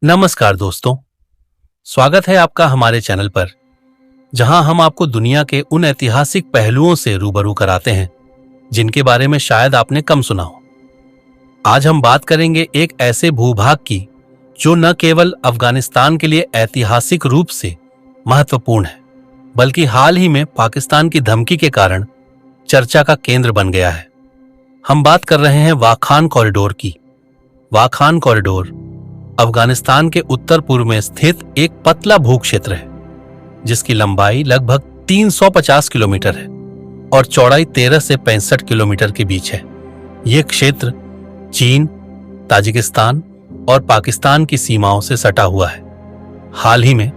नमस्कार दोस्तों, स्वागत है आपका हमारे चैनल पर, जहां हम आपको दुनिया के उन ऐतिहासिक पहलुओं से रूबरू कराते हैं जिनके बारे में शायद आपने कम सुना हो। आज हम बात करेंगे एक ऐसे भूभाग की जो न केवल अफगानिस्तान के लिए ऐतिहासिक रूप से महत्वपूर्ण है, बल्कि हाल ही में पाकिस्तान की धमकी के कारण चर्चा का केंद्र बन गया है। हम बात कर रहे हैं वाखान कॉरिडोर की। वाखान कॉरिडोर अफगानिस्तान के उत्तर पूर्व में स्थित एक पतला भूक्षेत्र है, जिसकी लंबाई लगभग 350 किलोमीटर है और चौड़ाई 13 से 65 किलोमीटर के बीच है। यह क्षेत्र चीन, ताजिकिस्तान और पाकिस्तान की सीमाओं से सटा हुआ है। हाल ही में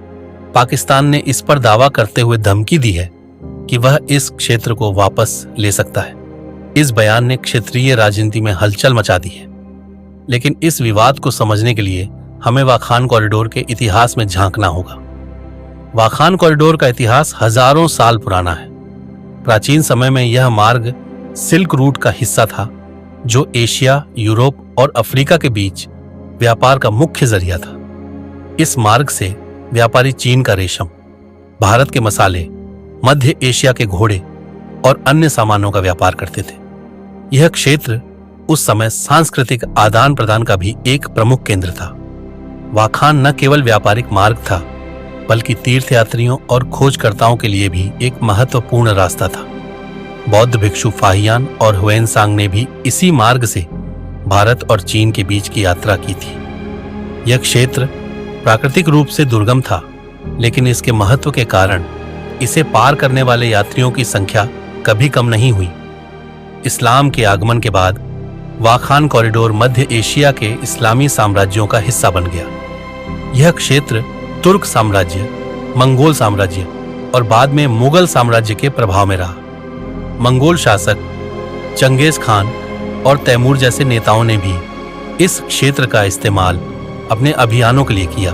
पाकिस्तान ने इस पर दावा करते हुए धमकी दी है कि वह इस क्षेत्र को वापस ले सकता है। इस बयान ने क्षेत्रीय राजनीति में हलचल मचा दी है, लेकिन इस विवाद को समझने के लिए हमें वाखान कॉरिडोर के इतिहास में झांकना होगा। वाखान कॉरिडोर का इतिहास हजारों साल पुराना है। प्राचीन समय में यह मार्ग सिल्क रूट का हिस्सा था, जो एशिया, यूरोप और अफ्रीका के बीच व्यापार का मुख्य जरिया था। इस मार्ग से व्यापारी चीन का रेशम, भारत के मसाले, मध्य एशिया के घोड़े और अन्य सामानों का व्यापार करते थे। यह क्षेत्र उस समय सांस्कृतिक आदान प्रदान का भी एक प्रमुख केंद्र था। वाखान न केवल व्यापारिक मार्ग था, बल्कि तीर्थयात्रियों और खोजकर्ताओं के लिए भी एक महत्वपूर्ण रास्ता था। बौद्ध भिक्षु फाहियान और हुएनसांग ने भी इसी मार्ग से भारत और चीन के बीच की यात्रा की थी। यह क्षेत्र प्राकृतिक रूप से दुर्गम था, लेकिन इसके महत्व के कारण इसे पार करने वाले यात्रियों की संख्या कभी कम नहीं हुई। इस्लाम के आगमन के बाद वाखान कॉरिडोर मध्य एशिया के इस्लामी साम्राज्यों का हिस्सा बन गया। यह क्षेत्र तुर्क साम्राज्य, मंगोल साम्राज्य और बाद में मुगल साम्राज्य के प्रभाव में रहा। मंगोल शासक चंगेज खान और तैमूर जैसे नेताओं ने भी इस क्षेत्र का इस्तेमाल अपने अभियानों के लिए किया।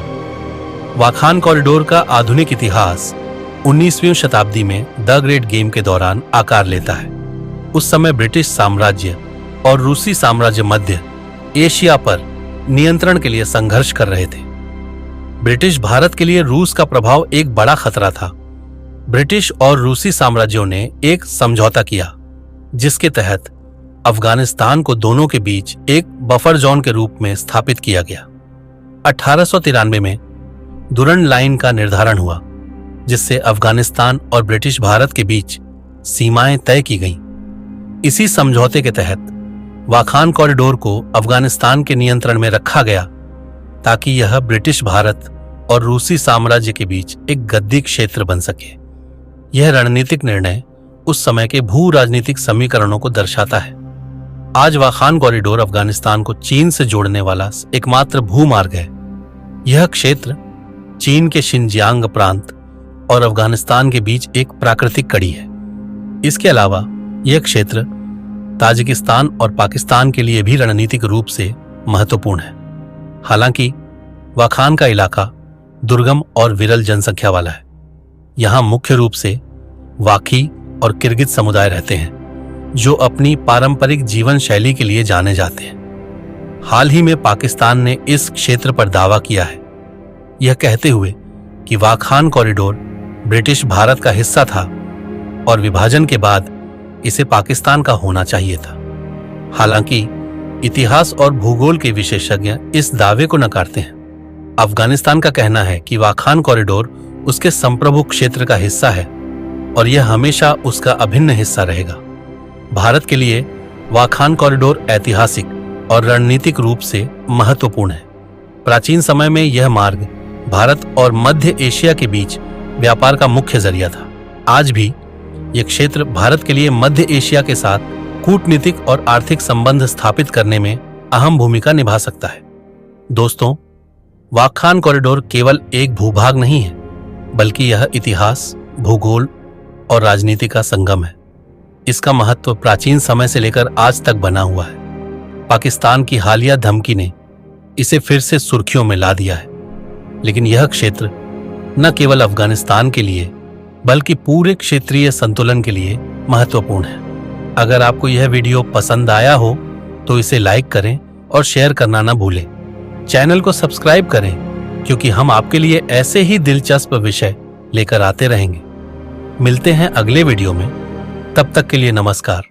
वाखान कॉरिडोर का आधुनिक इतिहास 19वीं शताब्दी में द ग्रेट गेम के दौरान आकार लेता है। उस समय ब्रिटिश साम्राज्य और रूसी साम्राज्य मध्य एशिया पर नियंत्रण के लिए संघर्ष कर रहे थे। ब्रिटिश भारत के लिए रूस का प्रभाव एक बड़ा खतरा था। ब्रिटिश और रूसी साम्राज्यों ने एक समझौता किया, जिसके तहत अफगानिस्तान को दोनों के बीच एक बफर जोन के रूप में स्थापित किया गया। 1893 में दुरंड लाइन का निर्धारण हुआ, जिससे अफगानिस्तान और ब्रिटिश भारत के बीच सीमाएं तय की गईं। इसी समझौते के तहत वाखान कॉरिडोर को अफगानिस्तान के नियंत्रण में रखा गया, ताकि यह ब्रिटिश भारत और रूसी साम्राज्य के बीच एक गद्दी क्षेत्र बन सके। यह रणनीतिक निर्णय उस समय के भू राजनीतिक समीकरणों को दर्शाता है। आज वाखान कॉरिडोर अफगानिस्तान को चीन से जोड़ने वाला एकमात्र भूमार्ग है। यह क्षेत्र चीन के शिनजियांग प्रांत और अफगानिस्तान के बीच एक प्राकृतिक कड़ी है। इसके अलावा यह क्षेत्र ताजिकिस्तान और पाकिस्तान के लिए भी रणनीतिक रूप से महत्वपूर्ण है। हालांकि वाखान का इलाका दुर्गम और विरल जनसंख्या वाला है। यहाँ मुख्य रूप से वाखी और किर्गिज समुदाय रहते हैं, जो अपनी पारंपरिक जीवन शैली के लिए जाने जाते हैं। हाल ही में पाकिस्तान ने इस क्षेत्र पर दावा किया है, यह कहते हुए कि वाखान कॉरिडोर ब्रिटिश भारत का हिस्सा था और विभाजन के बाद इसे पाकिस्तान का होना चाहिए था। हालांकि इतिहास और भूगोल के विशेषज्ञ इस दावे को नकारते हैं। अफगानिस्तान का कहना है कि वाखान कॉरिडोर उसके संप्रभु क्षेत्र का हिस्सा है और यह हमेशा उसका अभिन्न हिस्सा रहेगा। भारत के लिए वाखान कॉरिडोर ऐतिहासिक और रणनीतिक रूप से महत्वपूर्ण है। प्राचीन समय में यह मार्ग भारत और मध्य एशिया के बीच व्यापार का मुख्य जरिया था। आज भी यह क्षेत्र भारत के लिए मध्य एशिया के साथ कूटनीतिक और आर्थिक संबंध स्थापित करने में अहम भूमिका निभा सकता है। दोस्तों, वाखान कॉरिडोर केवल एक भूभाग नहीं है, बल्कि यह इतिहास, भूगोल और राजनीति का संगम है। इसका महत्व प्राचीन समय से लेकर आज तक बना हुआ है। पाकिस्तान की हालिया धमकी ने इसे फिर से सुर्खियों में ला दिया है, लेकिन यह क्षेत्र न केवल अफगानिस्तान के लिए बल्कि पूरे क्षेत्रीय संतुलन के लिए महत्वपूर्ण है। अगर आपको यह वीडियो पसंद आया हो तो इसे लाइक करें और शेयर करना न भूलें। चैनल को सब्सक्राइब करें, क्योंकि हम आपके लिए ऐसे ही दिलचस्प विषय लेकर आते रहेंगे। मिलते हैं अगले वीडियो में, तब तक के लिए नमस्कार।